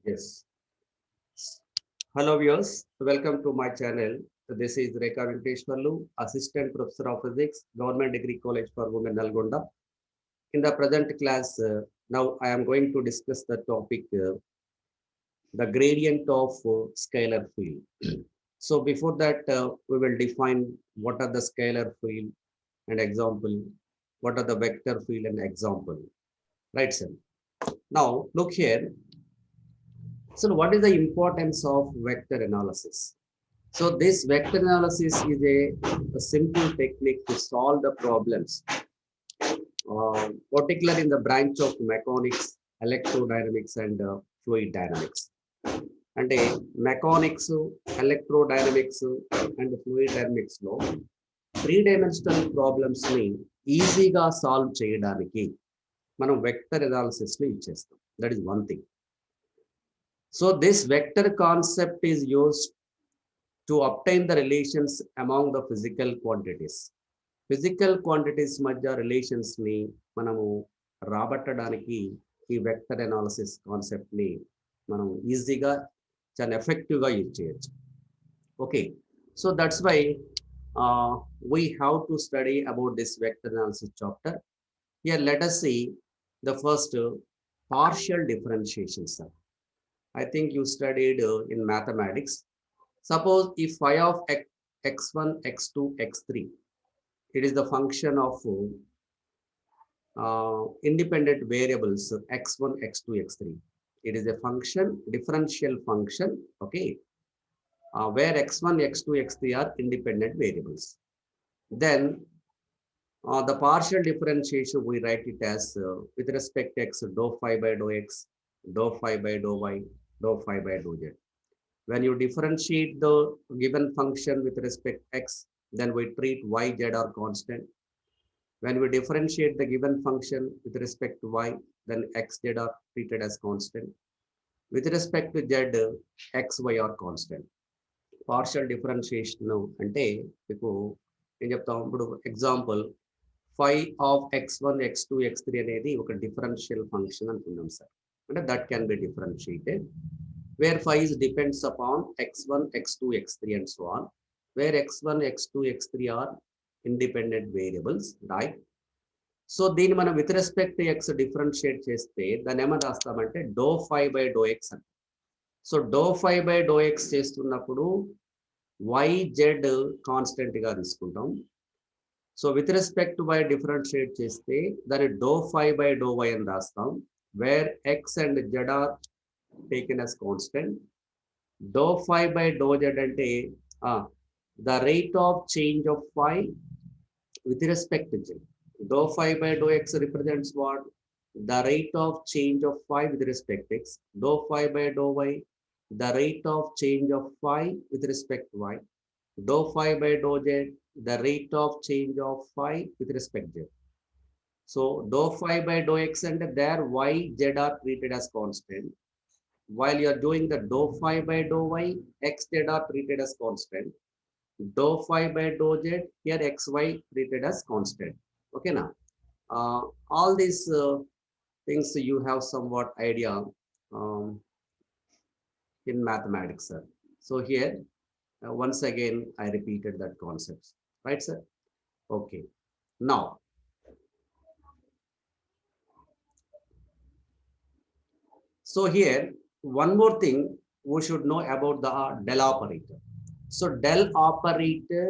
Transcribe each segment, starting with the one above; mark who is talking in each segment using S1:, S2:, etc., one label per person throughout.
S1: Yes. Hello viewers, welcome to my channel. This is Rekha Venkateshwarlu, Assistant Professor of Physics, Government Degree College for Women, Nalgonda. In the present class, now I am going to discuss the topic, the gradient of scalar field. So before that, we will define what are the scalar field and example, what are the vector field and example. Right, sir? Now look here. So what is the importance of vector analysis? So this vector analysis is a simple technique to solve the problems, particularly in the branch of mechanics, electrodynamics, and fluid dynamics. అంటే mechanics, electrodynamics and fluid dynamics లో 3 dimensional problems ని ఈజీగా solve చేయడానికి మనం vector analysis ని ఇచ్చేస్తాం. That is one thing. So this vector concept is used to obtain the relations among the physical quantities. Physical quantities మధ్య relations ని మనము రాబట్టడానికి ఈ వెక్టర్ అనాలిసిస్ కాన్సెప్ట్ ని మనం ఈజీగా చాలా ఎఫెక్టివ్గా యూజ్ చేయొచ్చు. Okay, so that's why we have to study about this vector analysis chapter. Here let us see the first partial differentiation, sir. I think you studied in mathematics. Suppose if phi of x1, x2, x3, it is the function of independent variables x1, x2, x3. It is a function, differential function, okay, where x1, x2, x3 are independent variables. Then the partial differentiation, we write it as with respect to x, dou phi by dou x, dou phi by dou y, dou phi by dou z. When you differentiate the given function with respect to x, then we treat y, z are constant. When we differentiate the given function with respect to y, then x, z are treated as constant. With respect to z, x, y are constant. Partial differentiation అంటే మీకు ఏం చెప్తాం, ఇప్పుడు example phi of x1, x2, x3 అనేది ఒక differential function అనుకున్నాం sir. అంటే that can be differentiated where phi depends upon x1, x2, x3 and so on, where x1, x2, x3 are independent variables, right? So దీన్ని మనం with respect to x differentiate చేస్తే దాన్ని ఏమని రాస్తామంటే dou phi by dou x అని. So dou phi by dou x చేస్తున్నప్పుడు y, z constant గా తీసుకుంటాం. So with respect to y differentiate చేస్తే దాన్ని dou phi by dou y అని రాస్తాం, where x and z are taken as constant. Dou phi by dou z అంటే the rate of change of phi with respect to z. Dou phi by dou x represents what? The rate of change of phi with respect to x. Dou phi by dou y, the rate of change of phi with respect to y. Dou phi by dou z, the rate of change of phi with respect to z. So dou phi by dou x and there y, z are treated as constant. While you are doing the dou phi by dou y, x, z are treated as constant. Dou phi by dou z, here x, y treated as constant. Okay, now all these things you have somewhat idea um, in mathematics, sir. So here once again I repeated that concept, right, sir? Okay, now so here one more thing we should know about the del operator. So del operator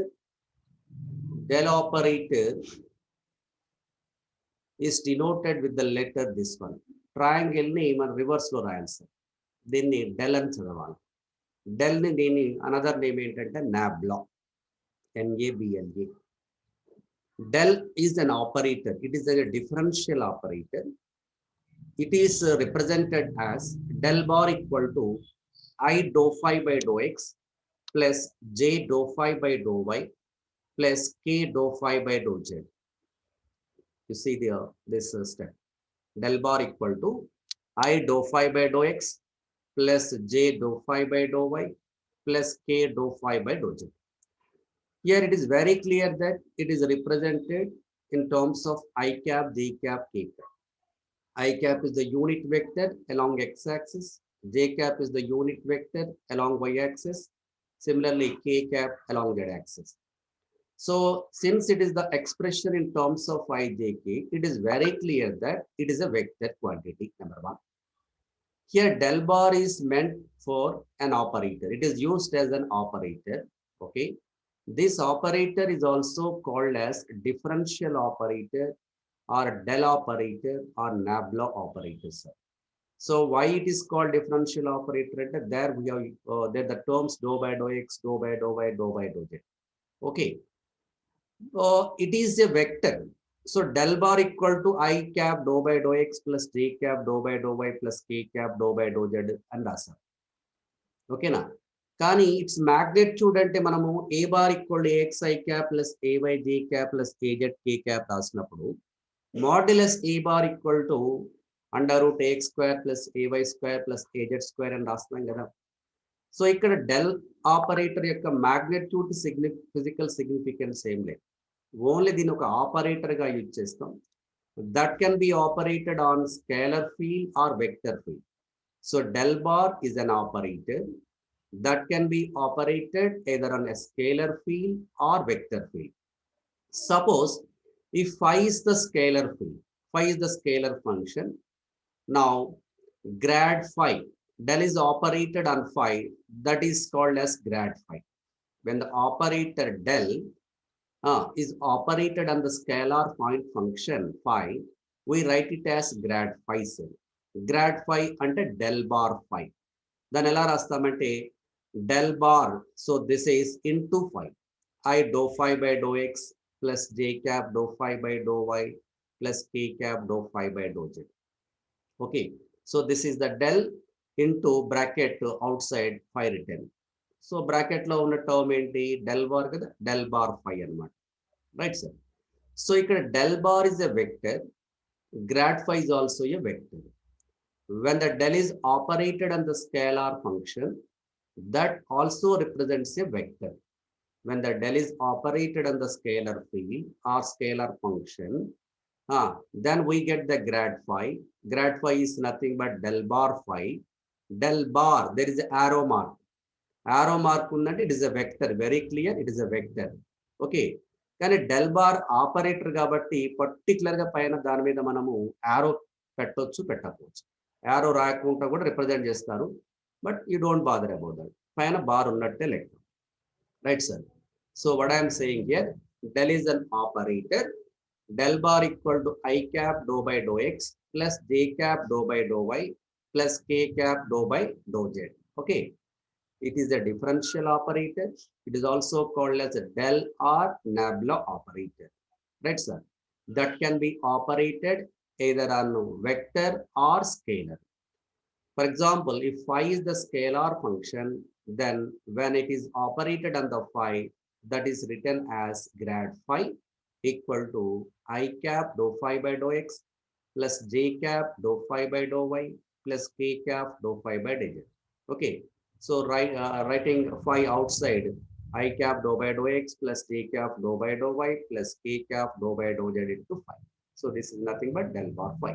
S1: is denoted with the letter this one. Triangle ని మన reverse లో రాయాలి sir. దీన్ని del అని చదవాలి. Del ని దీని another name ఏంటంటే nabla, NABLA. Del is an operator. It is a differential operator. It is represented as del bar equal to I dou phi by dou x plus j dou phi by dou y plus k dou phi by dou z. You see this step. Del bar equal to I dou phi by dou x plus j dou phi by dou y plus k dou phi by dou z. Here it is very clear that it is represented in terms of I cap, j cap, k cap. I cap is the unit vector along x-axis J cap is the unit vector along y-axis. Similarly, k cap along z-axis. So since it is the expression in terms of ijk, it is very clear that it is a vector quantity, number one. Here del bar is meant for an operator. It is used as an operator. Okay. This operator is also called as differential operator or del operator or nabla operator. Sir. So why it is called differential operator? There we have there the terms dou by dou x, dou by dou y, dou by dou z. Okay. It is a vector. So del bar equal to I cap dou by dou x plus j cap dou by dou y plus k cap dou by dou z and rasa. Okay na? కానీ it's magnitude అంటే మనము A bar equal A X I cap plus A Y J cap plus A Z K cap రాసినప్పుడు modulus A bar equal to under root A X square plus A Y square plus A Z square అని రాస్తున్నాం కదా. So ఇక్కడ del operator యొక్క magnitude physical significance ఏం లేదు, only దీని ఒక ఆపరేటర్ గా యూజ్ చేస్తాం. That can be operated on scalar field or vector field. So del bar is an operator that can be operated either on a scalar field or vector field. Suppose if phi is the scalar field, phi is the scalar function. Now grad phi, del is operated on phi, that is called as grad phi. When the operator del is operated on the scalar point function phi, we write it as grad phi cell. Grad phi అంటే del bar phi. దాన్ని ఎలా రాస్తామంటే del bar, so this is into phi. I dou phi by dou x plus j cap dou phi by dou y plus k cap dou phi by dou z. Okay, so this is the del into bracket outside phi written. So bracket లో ఉన్న term ఏంటి, del bar కదా, del bar phi అన్నమాట. Right sir. So ఇక్కడ del bar is a vector, grad phi is also a vector. When the del is operated on the scalar function, that also represents a vector. When the del is operated on the scalar field or scalar function, then we get the grad phi. Grad phi is nothing but del bar phi. Del bar, there is an arrow mark. Arrow mark unnante, it is a vector. Very clear, it is a vector. Okay. కానీ del bar operator కాబట్టి particular గా పైన దాని మీద మనము ఆరో పెట్టొచ్చు, పెట్టకపోవచ్చు. Arrow రాయకుండా కూడా రిప్రజెంట్ చేస్తారు, but you don't bother about that. పైన బార్ ఉన్నట్టే లెక్క. Right sir. So what I'm saying here, del is an operator. Del bar equal to I cap do by do X plus J cap do by do Y plus K cap do by do Z. Okay, it is a differential operator. It is also called as a del or nabla operator. Right sir. That can be operated either on vector or scalar. For example, if phi is the scalar function, then when it is operated on the phi, that is written as grad phi equal to I cap dou phi by dou x plus j cap dou phi by dou y plus k cap dou phi by dou z. Okay, so writing phi outside, I cap dou by dou x plus j cap dou by dou y plus k cap dou by dou z into phi. So this is nothing but del bar phi.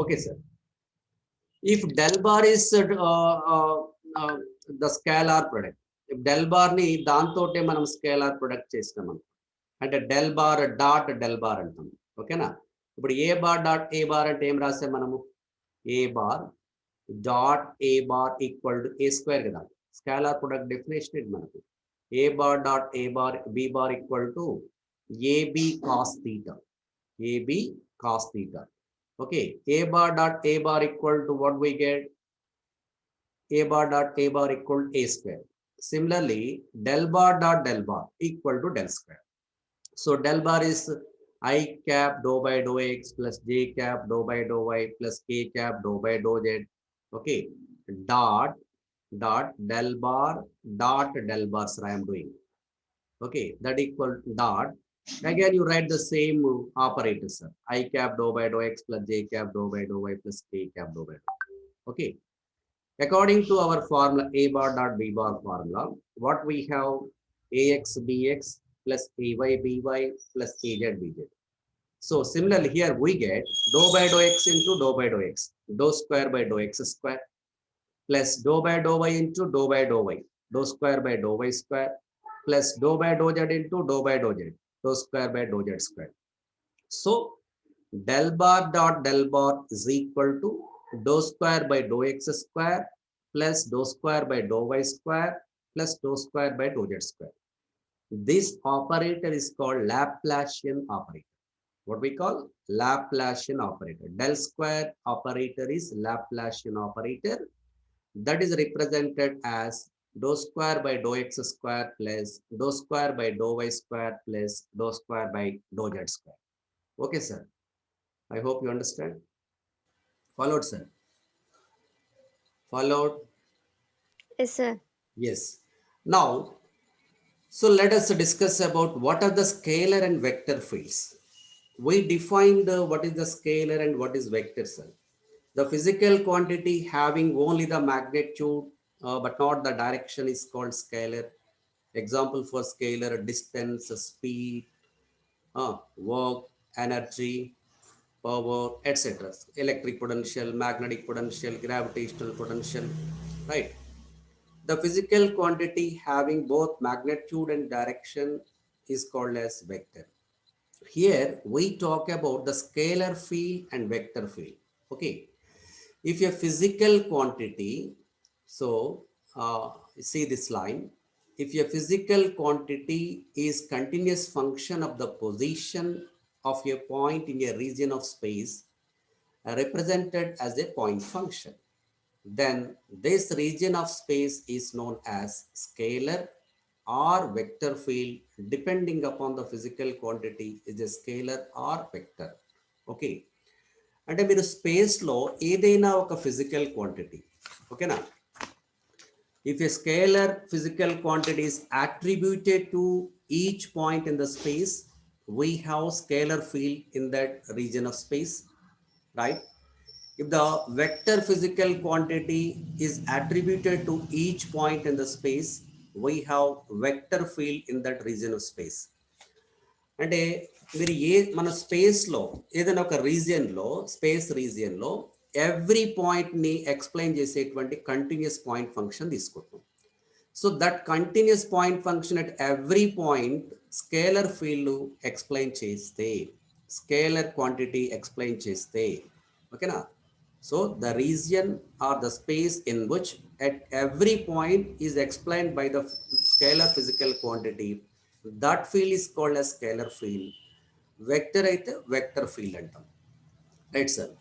S1: Okay sir. If del bar is the scalar product, if del bar ni దాంతోటే మనం scalar product చేస్తాం అంటే del bar dot del bar అంటాం. ఓకేనా. ఇప్పుడు A bar dot A bar అంటే ఏం రాసాం మనము, A bar dot A bar equal to A square కదా. స్కేలార్ ప్రొడక్ట్ డెఫినేషన్ ఇది మనకు. A bar dot A bar B bar equal to A B cos theta, A B cos theta. Okay, a bar dot a bar equal to what we get, a bar dot a bar equal to a square. Similarly, del bar dot del bar equal to del square. So del bar is I cap dou by dou x plus j cap dou by dou y plus k cap dou by dou z. Okay, dot del bar dot del bars I am doing. Okay, that equal dot. Again, you write the same operator, sir. I cap dou by dou x plus j cap dou by dou y plus k cap dou by dou. Okay. According to our formula a bar dot b bar formula, what we have, ax bx plus ay by plus az bz. So similarly here we get dou by dou x into dou by dou x, dou square by dou x square plus dou by into dou y, dou square by dou y square, plus dou z into dou z, dou square by dou z square. So del bar is equal to dou square by dou x square plus dou square by dou y square plus dou square by dou z square. This operator is called Laplacian operator. What we call Laplacian operator. Del square operator is Laplacian operator, that is represented as dou square by dou x square plus dou square by dou y square plus dou square by dou z square. Okay, sir. I hope you understand. Followed, sir. Followed.
S2: Yes, sir.
S1: Yes. Now, so let us discuss about what are the scalar and vector fields. We defined what is the scalar and what is vector, sir. The physical quantity having only the magnitude but not the direction is called scalar. Example for scalar: distance, speed, work, energy, power, etc. Electric potential, magnetic potential, gravitational potential, right? The physical quantity having both magnitude and direction is called as vector. Here we talk about the scalar field and vector field. Okay. If a physical quantity, so see this line, if a physical quantity is continuous function of the position of a point in a region of space represented as a point function, then this region of space is known as scalar or vector field, depending upon the physical quantity is a scalar or vector. Okay. అంటే మీరు స్పేస్లో ఏదైనా ఒక physical quantity, ఓకేనా, if a scalar physical quantity is attributed to each point in the space, we have scalar field in that region of space, right? If the vector physical quantity is attributed to each point in the space, we have vector field in that region of space. అంటే మీరు మన స్పేస్లో ఏదైనా ఒక రీజియన్లో, space రీజియన్లో every పాయింట్ని explain చేసేటువంటి కంటిన్యూస్ పాయింట్ ఫంక్షన్ తీసుకుంటాం. So that continuous point function at every point scalar field explain చేస్తే, స్కేలర్ క్వాంటిటీ ఎక్స్ప్లెయిన్ చేస్తే, ఓకేనా. So the region or the space in which at every point is explained by the scalar physical quantity, that field is called as scalar field. Vector అయితే vector field అంటాం, right sir.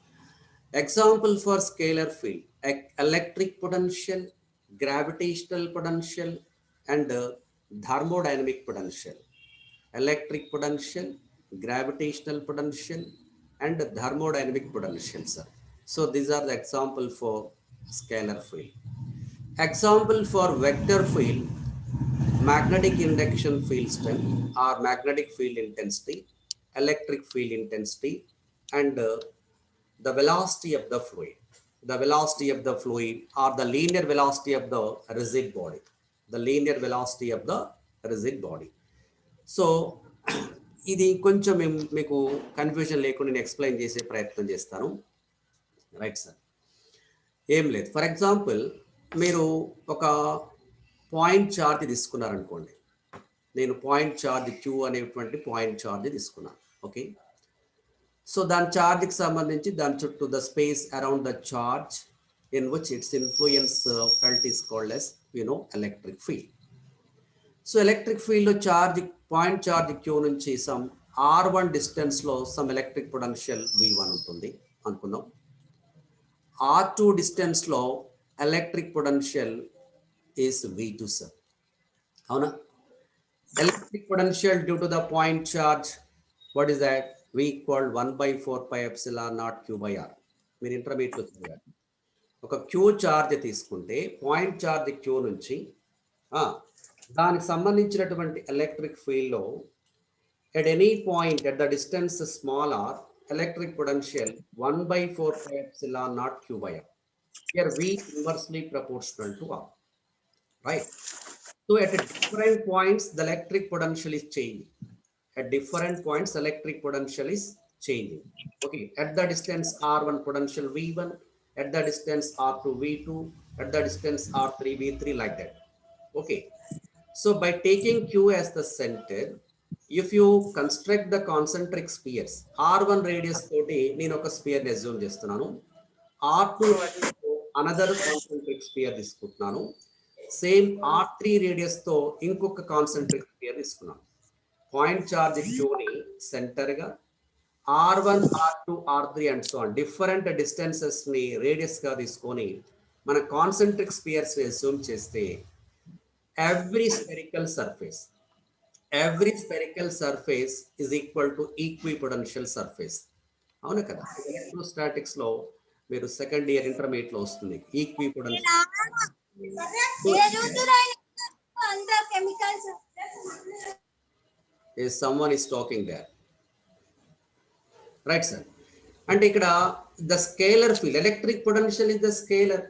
S1: Example for scalar field: electric potential, gravitational potential, and thermodynamic potential. Electric potential, gravitational potential, and thermodynamic potential, sir. So these are the example for scalar field. Example for vector field: magnetic induction field strength or magnetic field intensity, electric field intensity, and the velocity of the fluid. The velocity of the fluid or the linear velocity of the rigid body. The linear velocity of the rigid body. So ఇది కొంచెం మీకు confusion లేకుండా నేను explain చేసే ప్రయత్నం చేస్తాను, right sir. ఏం లేదు, ఫర్ ఎగ్జాంపుల్ మీరు ఒక పాయింట్ ఛార్జ్ తీసుకున్నారనుకోండి. నేను పాయింట్ ఛార్జ్ క్యూ అనేటువంటి పాయింట్ ఛార్జ్ తీసుకున్నాను, ఓకే. సో దాని ఛార్జ్కి సంబంధించి దాని చుట్టూ the space around the charge in which its influence felt is called as electric field. So electric field charge, point charge Q నుంచి సమ్ R1 డిస్టెన్స్లో some electric potential V1 ఉంటుంది అనుకుందాం. R2 డిస్టెన్స్లో electric potential is V2, sir. అవునా? Electric potential due to the point charge, what is that? V equal 1/4πε0 Q/R. మీరు ఇంటర్మీడియట్లో చదివారు. ఒక క్యూ ఛార్జ్ తీసుకుంటే పాయింట్ ఛార్జ్ క్యూ నుంచి దానికి సంబంధించినటువంటి ఎలక్ట్రిక్ ఫీల్డ్లో at any point at the distance small r, electric potential 1/4πε0 Q/R. Here V inversely proportional to R, right? So at different points the electric potential is changing. At different points electric potential is changing. Okay, at the distance R1 potential V1, at the distance R2 V2, at the distance R3, V3 like that. Okay. So by taking Q as the center, if you construct the concentric spheres, R1 radius తోటి నేను ఒక spear assume చేస్తున్నాను. R2 radius తో another concentric spear తీసుకుంటున్నాను. Same R3 radius తో ఇంకొక concentric spear తీసుకున్నాను. Point charge క్యూని centre గా R1, R2, R3 and so on different distances ని రేడియస్ గా తీసుకొని మన కాన్సెంట్రిక్ స్పియర్స్ అజ్యూమ్ చేస్తే every spherical surface is equal to equipotential surface. అవునా కదా? ఎలక్ట్రోస్టాటిక్స్ లో మీరు సెకండ్ ఇయర్ ఇంటర్మీడియట్ లో వస్తుంది ఈక్విపొటెన్షియల్. someone is talking there, right sir? అంటే ఇక్కడ the scalar field, electric potential is the scalar.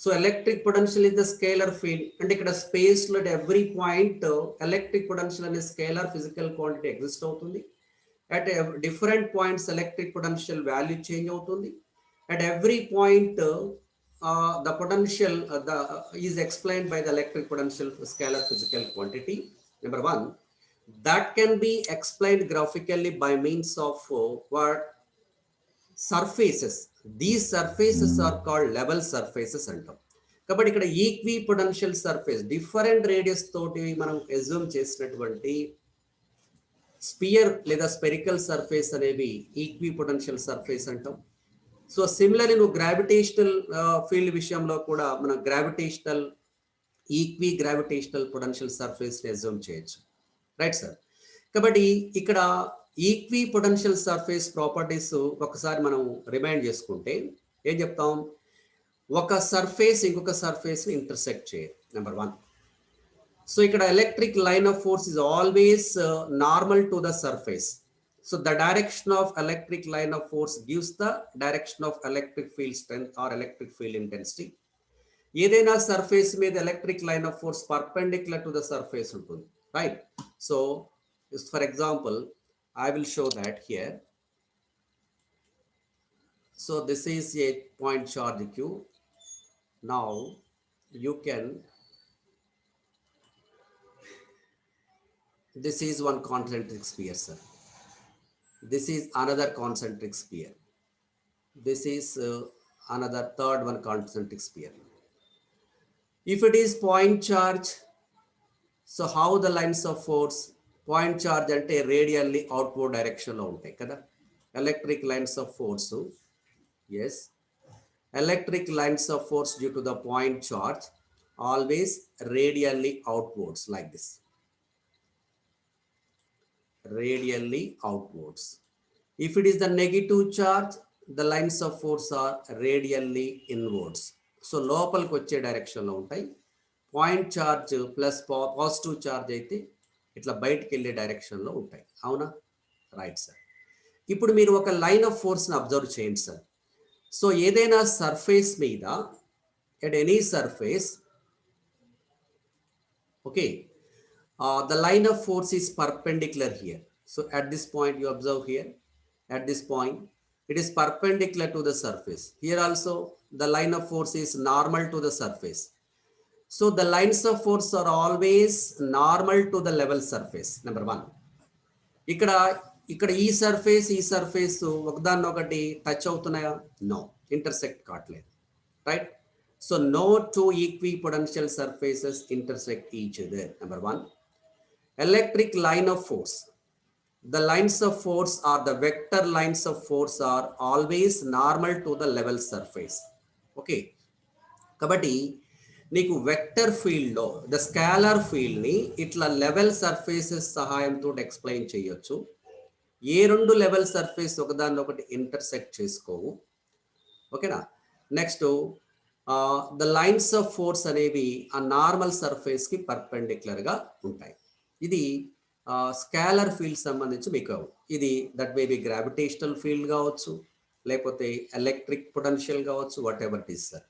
S1: So electric potential is the scalar field. And ikkada space lo at every point electric potential and scalar physical quantity exist avutundi. At different points electric potential value change avutundi. At every point the potential is explained by the electric potential scalar physical quantity. Number one, that can be explained graphically by means of what surfaces. These surfaces are called level surfaces అంటాం. కాబట్టి ఇక్కడ equi potential surface different radius తోటి మనం assume చేసినటువంటి spear లేదా spherical surface అనేవి equi potential surface అంటాం. So similarly నువ్వు గ్రావిటేషనల్ ఫీల్డ్ విషయంలో కూడా మనం gravitational equi gravitational potential surface ని అజ్యూమ్ చేయొచ్చు, రైట్ సార్? కాబట్టి ఇక్కడ ఈక్వి పొటెన్షియల్ సర్ఫేస్ ప్రాపర్టీస్ ఒకసారి మనం రిమైండ్ చేసుకుంటే ఏం చెప్తాం? ఒక సర్ఫేస్ ఇంకొక సర్ఫేస్ ని ఇంటర్సెక్ట్ చేయదు, నెంబర్ వన్. సో ఇక్కడ electric line of force is always normal to the surface. So the direction of electric line of force gives the direction of electric field strength or electric field intensity. ఏదైనా surface మీద electric line of force perpendicular to the surface ఉంటుంది, right? So for example I will show that here. So this is a point charge Q. Now you can, this is one concentric sphere, sir. This is another concentric sphere. This is another third one concentric sphere. If it is point charge, so how the lines of force? Point charge అంటే radially outward డైరెక్షన్లో ఉంటాయి కదా electric lines of force. Yes, electric lines of force due to the point charge always radially outwards like this, radially outwards. If it is the negative charge the lines of force are radially inwards. So లోపలికి వచ్చే డైరెక్షన్లో ఉంటాయి. Point charge plus positive charge అయితే ఇట్లా బయటికి వెళ్ళే డైరెక్షన్లో ఉంటాయి, అవునా? Right sir. ఇప్పుడు మీరు ఒక లైన్ ఆఫ్ ఫోర్స్ని అబ్జర్వ్ చేయండి సార్. సో ఏదైనా సర్ఫేస్ మీద at any surface, okay, the line of force is perpendicular here. So at this point you observe here, at this point it is perpendicular to the surface. Here also the line of force is normal to the surface. So the lines of force are always normal to the level surface, number one. ఇక్కడ ఈ surface ఒకదాన్ని ఒకటి touch అవుతున్నాయా? No, intersect కావట్లేదు, right? So no two equipotential surfaces intersect each other, number one. Electric line of force, the lines of force or the vector lines of force are always normal to the level surface. Okay, kabatti నీకు vector ఫీల్డ్లో the scholar ఫీల్డ్ని ఇట్లా level surfaces సహాయంతో explain చేయొచ్చు. ఏ రెండు level surface ఒకదాన్ని ఒకటి intersect చేసుకోవు, ఓకేనా? Next the lines of force అనేవి ఆ నార్మల్ సర్ఫేస్కి పర్పెండిక్యులర్గా ఉంటాయి. ఇది స్కాలర్ ఫీల్డ్ సంబంధించి మీకు ఇది that may be gravitational field కావచ్చు, లేకపోతే ఎలక్ట్రిక్ పొటెన్షియల్ కావచ్చు, what ever it is sir.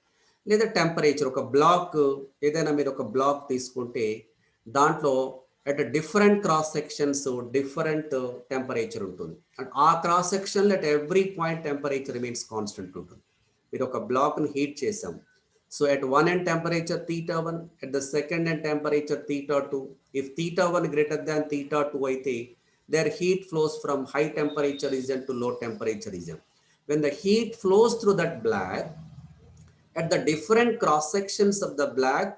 S1: లేదా టెంపరేచర్, ఒక బ్లాక్, ఏదైనా మీరు ఒక బ్లాక్ తీసుకుంటే దాంట్లో at different cross sections different temperature ఉంటుంది. అండ్ ఆ క్రాస్ సెక్షన్లో at every point temperature remains constant ఉంటుంది. మీరు ఒక బ్లాక్ని హీట్ చేసాం, So at one end temperature theta 1, at the second end temperature theta 2. If theta 1 greater than theta 2 అయితే, their heat flows from high temperature region to low temperature region. When the heat flows through that black, at the different cross sections of the black,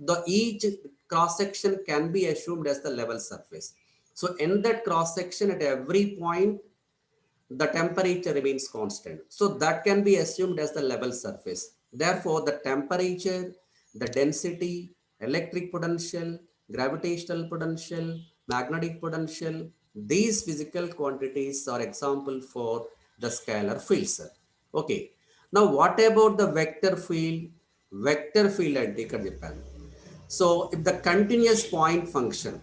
S1: the each cross section can be assumed as the level surface. So in that cross section at every point, the temperature remains constant. So that can be assumed as the level surface. Therefore, the temperature, the density, electric potential, gravitational potential, magnetic potential, these physical quantities are example for the scalar fields. Okay. Now, what about the vector field? Vector field and take a. So, if the continuous point function,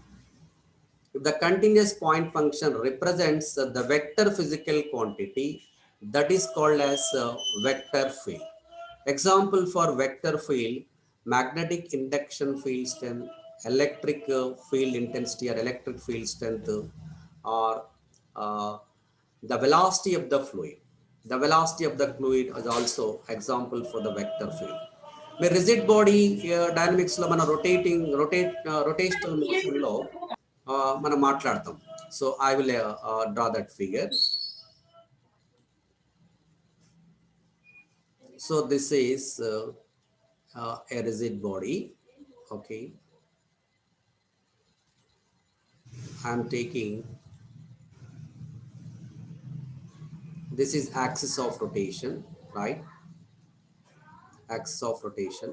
S1: if the continuous point function represents the vector physical quantity, that is called as vector field. Example for vector field, magnetic induction field strength, electric field intensity or electric field strength, or uh, the velocity of the fluid. The velocity of the fluid is also example for the vector field. The rigid body dynamics lo mana rotational motion lo మనం మాట్లాడతాం. So I will draw that figure. So this is a rigid body. Okay, I'm taking, this is axis of rotation, right? Axis of rotation.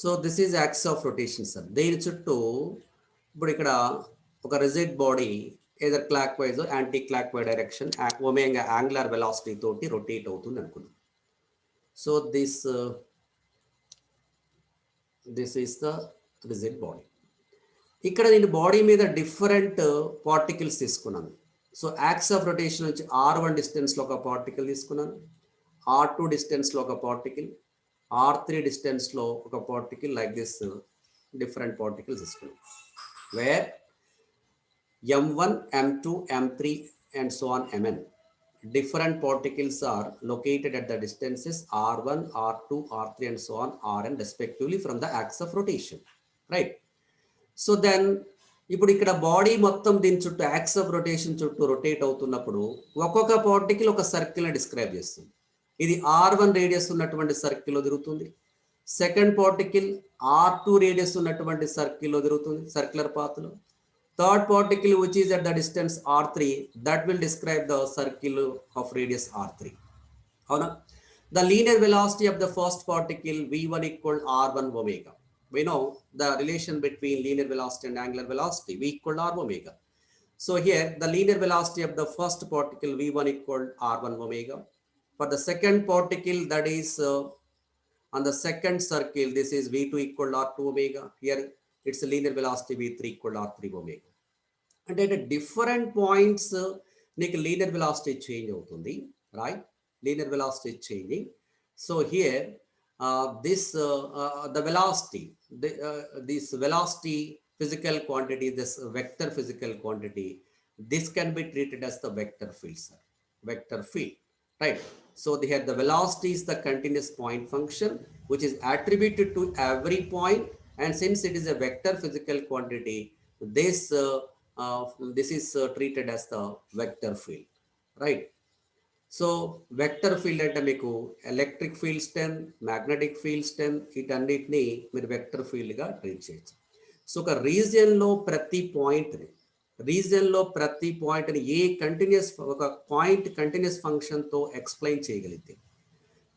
S1: So this is axis of rotation sir. దేని చుట్టూ ఇప్పుడు ఇక్కడ ఒక rigid body either clock wise anti clock wise direction omega angular velocity తోటి rotate అవుతుంది అనుకున్నాం. So this is the rigid body. ఇక్కడ నేను బాడీ మీద డిఫరెంట్ పార్టికల్స్ తీసుకున్నాను. సో యాక్సిస్ ఆఫ్ రొటేషన్ నుంచి R1 డిస్టెన్స్లో ఒక పార్టికల్ తీసుకున్నాను, R2 డిస్టెన్స్లో ఒక పార్టికల్, R3 డిస్టెన్స్లో ఒక particle, like this different particles తీసుకున్నాను. Where M1, M2, M3 and so on Mn. Different particles are located at the distances R1, R2, R3 and so on Rn respectively from the axis of rotation. Right. So then ఇప్పుడు ఇక్కడ body మొత్తం దీని చుట్టూ axis of rotation చుట్టూ rotate అవుతున్నప్పుడు ఒక్కొక్క particle ఒక సర్కిల్ని describe చేస్తుంది. ఇది R1 రేడియస్ ఉన్నటువంటి సర్కిల్లో తిరుగుతుంది. సెకండ్ పార్టికల్ R2 రేడియస్ ఉన్నటువంటి సర్కిల్లో తిరుగుతుంది, సర్క్యులర్ పాత్లో. Third particle which is at the distance R3, that will describe the circle of radius R3. అవునా? The linear velocity of the first particle V1 equal R1 omega. We know the relation between linear velocity and angular velocity, V equal R omega. So here the linear velocity of the first particle V1 equal R1 omega. For the second particle, that is on the second circle, this is V2 equal R2 omega. Here it's a linear velocity V3 equal R3 omega. And at different points, linear velocity change అవుతుంది, right? Linear velocity changing. So here the velocity, this velocity physical quantity, this vector physical quantity, this can be treated as the vector field, sir. Vector field, right? So here the velocity is the continuous point function which is attributed to every point, and since it is a vector physical quantity, this is treated as the vector field, right? So vector field అంటే మీకు electric field strength, magnetic field strength, వీటన్నిటిని మీరు vector ఫీల్డ్గా treat చేయొచ్చు. So ఒక రీజియన్లో ప్రతి పాయింట్ని a continuous ఒక point continuous ఫంక్షన్తో ఎక్స్ప్లెయిన్ చేయగలిగితే,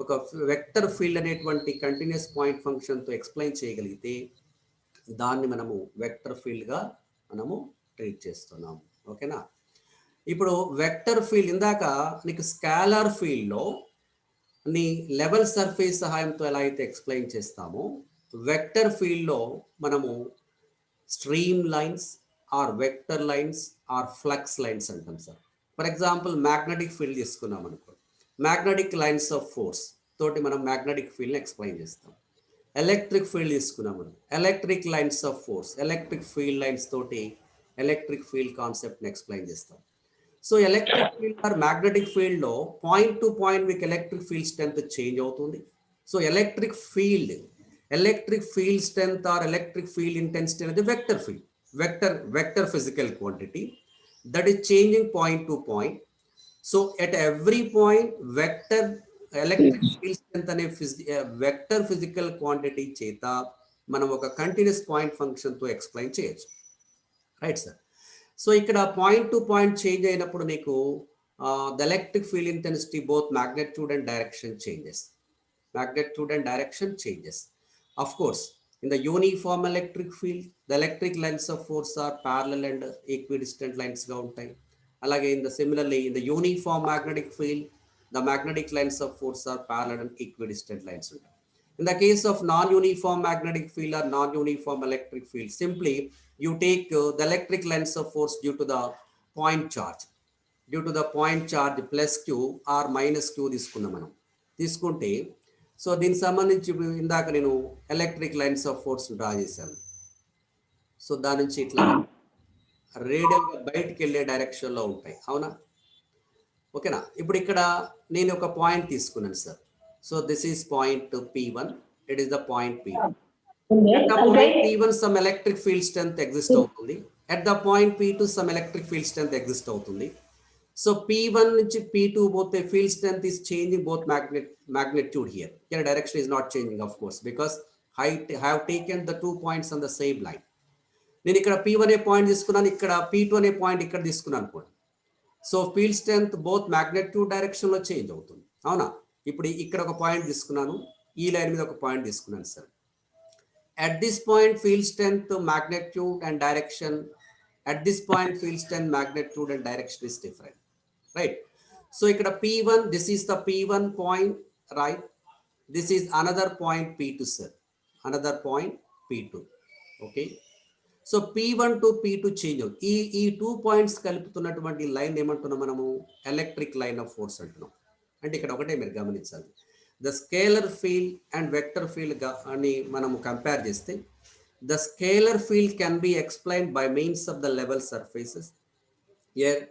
S1: ఒక వెక్టర్ ఫీల్డ్ అనేటువంటి కంటిన్యూస్ పాయింట్ ఫంక్షన్తో ఎక్స్ప్లెయిన్ చేయగలిగితే దాన్ని మనము వెక్టర్ ఫీల్డ్గా మనము ట్రీట్ చేస్తున్నాం. ఓకేనా? ఇప్పుడు వెక్టర్ ఫీల్డ్ ఇందాక నీకు స్కాలార్ ఫీల్డ్లో నీ లెవెల్ సర్ఫేస్ సహాయంతో ఎలా అయితే ఎక్స్ప్లెయిన్ చేస్తామో, వెక్టర్ ఫీల్డ్లో మనము stream lines or vector lines or flux lines అంటాం sir. For example magnetic field తీసుకున్నాం అనుకో, మ్యాగ్నెటిక్ లైన్స్ ఆఫ్ ఫోర్స్ తోటి మనం మ్యాగ్నెటిక్ ఫీల్డ్ని ఎక్స్ప్లెయిన్ చేస్తాం. ఎలక్ట్రిక్ ఫీల్డ్ తీసుకున్నాం మనం, electric lines of force, electric field lines తోటి ఎలక్ట్రిక్ ఫీల్డ్ కాన్సెప్ట్ని ఎక్స్ప్లెయిన్ చేస్తాం. So electric field or magnetic ఫీల్డ్లో పాయింట్ టు పాయింట్ మీకు ఎలక్ట్రిక్ ఫీల్డ్ స్ట్రెంత్ చేంజ్ అవుతుంది. So electric field strength or electric field intensity అనేది vector field, vector physical quantity that is changing point to point. So at every point vector electric field strength అనే vector physical quantity చేత మనం ఒక continuous point function తో explain చేయొచ్చు. Right sir. So ఇక్కడ point to point change అయినప్పుడు నీకు the electric field intensity both magnitude and direction changes. Of course, in the uniform electric field, the electric lines of force are parallel and equidistant lines ga untayi. Alage similarly in the uniform magnetic field, the magnetic lines of force are parallel and equidistant lines untayi. In the case of non-uniform magnetic field or non-uniform electric field, simply you take the electric lines of force due to the point charge plus q or minus q తీసుకుంటే, so దీనికి సంబంధించి ఇందాక నేను electric lines of force draw చేశాను. So దాని నుంచి ఇట్లా రేడియల్గా బయటికి వెళ్ళే డైరెక్షన్లో ఉంటాయి, అవునా? ఓకేనా? ఇప్పుడు ఇక్కడ నేను ఒక పాయింట్ తీసుకున్నాను sir. So this is point P1, it is the point P2. At the point P1 some electric field strength exist అవుతుంది, at the point P2 some electric field strength exist అవుతుంది. So P1 నుంచి P2 both the field strength is changing both magnitude here. Here direction is not changing, of course, because I have taken the 2 points on the same line. నేను ఇక్కడ P1 అనే point తీసుకున్నాను, ఇక్కడ P2 అనే point ఇక్కడ తీసుకున్నాను అనుకోండి. So field strength both magnitude డైరెక్షన్లో చేంజ్ అవుతుంది, అవునా? ఇప్పుడు ఇక్కడ ఒక పాయింట్ తీసుకున్నాను, ఈ లైన్ మీద ఒక పాయింట్ తీసుకున్నాను sir. At this point field strength, magnitude and direction, at this point field strength, magnitude and direction is different, right? So ikkada P1, this is the P1 point, right? This is another point P2 sir, another point P2, okay? So P1 to P2 change ఈ 2 points కలుపుతున్నటువంటి line ఏమంటున్నాం మనము? Electric line of force అంటున్నాం. అంటే ఇక్కడ ఒకటే మీరు గమనించాలి, the scalar field and vector field అని మనము కంపేర్ చేస్తే, the scalar field can be explained by means of the level surfaces. Here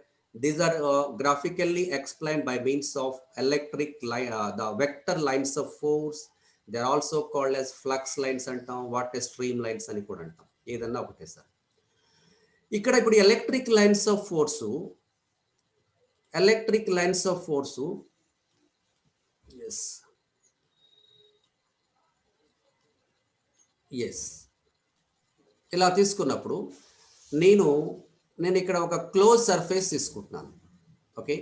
S1: these are graphically explained by means of electric line, the vector lines of force. They are also called as flux lines అంటాం, what stream lines అని కూడా అంటాం, ఏదన్నా ఒకటే sir. ఇక్కడ ఇప్పుడు electric lines of forces ఇలా తీసుకున్నప్పుడు నేను ఇక్కడ ఒక క్లోజ్ సర్ఫేస్ తీసుకుంటున్నాను, ఓకే?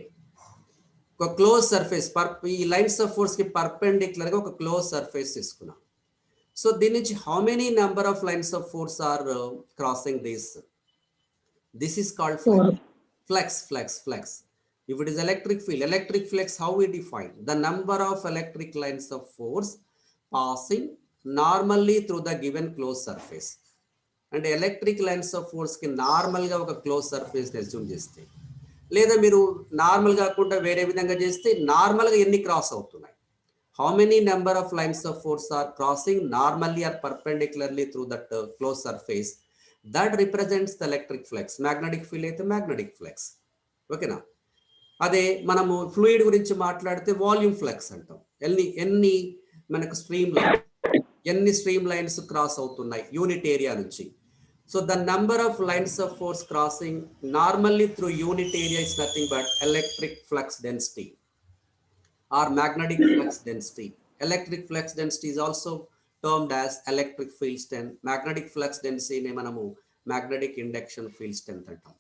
S1: ఒక క్లోజ్ సర్ఫేస్ ఈ లైన్స్ ఆఫ్ ఫోర్స్కి పర్పెండిక్యులర్గా ఒక క్లోజ్ సర్ఫేస్ తీసుకున్నాను. సో దీని నుంచి how many number of lines of force are crossing this is called flex. If it is electric flex, how we define? The number of electric lines of force passing normally through the given closed surface. And electric lines of force ki normal ga oka closed surface ni assume cheste, లేదా మీరు normal కాకుండా వేరే విధంగా చేస్తే నార్మల్గా ఎన్ని cross అవుతున్నాయి? How many number of lines of force are crossing normally or perpendicularly through that closed surface? That represents the electric flux. Magnetic field అయితే magnetic flux, ఓకేనా? అదే మనము ఫ్లూయిడ్ గురించి మాట్లాడితే వాల్యూమ్ ఫ్లక్స్ అంటాం. ఎన్ని మనకు ఎన్ని స్ట్రీమ్ లైన్స్ క్రాస్ అవుతున్నాయి యూనిట్ ఏరియా నుంచి. So the number of lines of force crossing normally through unit area is nothing but electric flux density or magnetic flux density. Electric flux density is also termed as electric field strength. Magnetic flux density ne manamu magnetic induction field strength antam.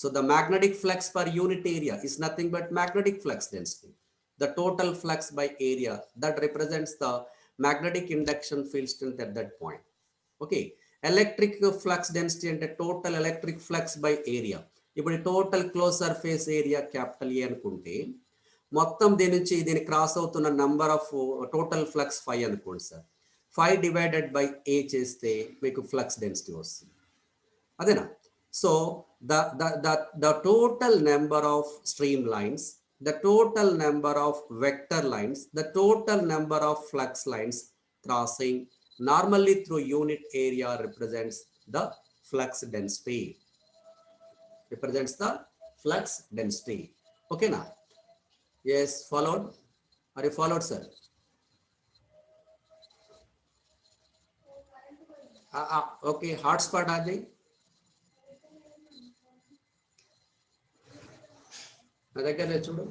S1: So the magnetic flux per unit area is nothing but magnetic flux density, the total flux by area that represents the magnetic induction field strength at that point, okay? Electric flux density ante total electric flux by area. Ippudu total closed surface area capital A anukunte, మొత్తం దీని నుంచి దీని cross అవుతున్న number of total flux 5 అనుకోండి sir. 5 divided by A చేస్తే మీకు flux density వస్తుంది అదేనా so the total number of streamlines, the total number of vector lines, the total number of flux lines crossing normally through unit area represents the flux density. Represents the flux density. Okay now. Yes, followed. Are you followed, sir? Okay, hotspot आ जाइए. నా దగ్గర చూడు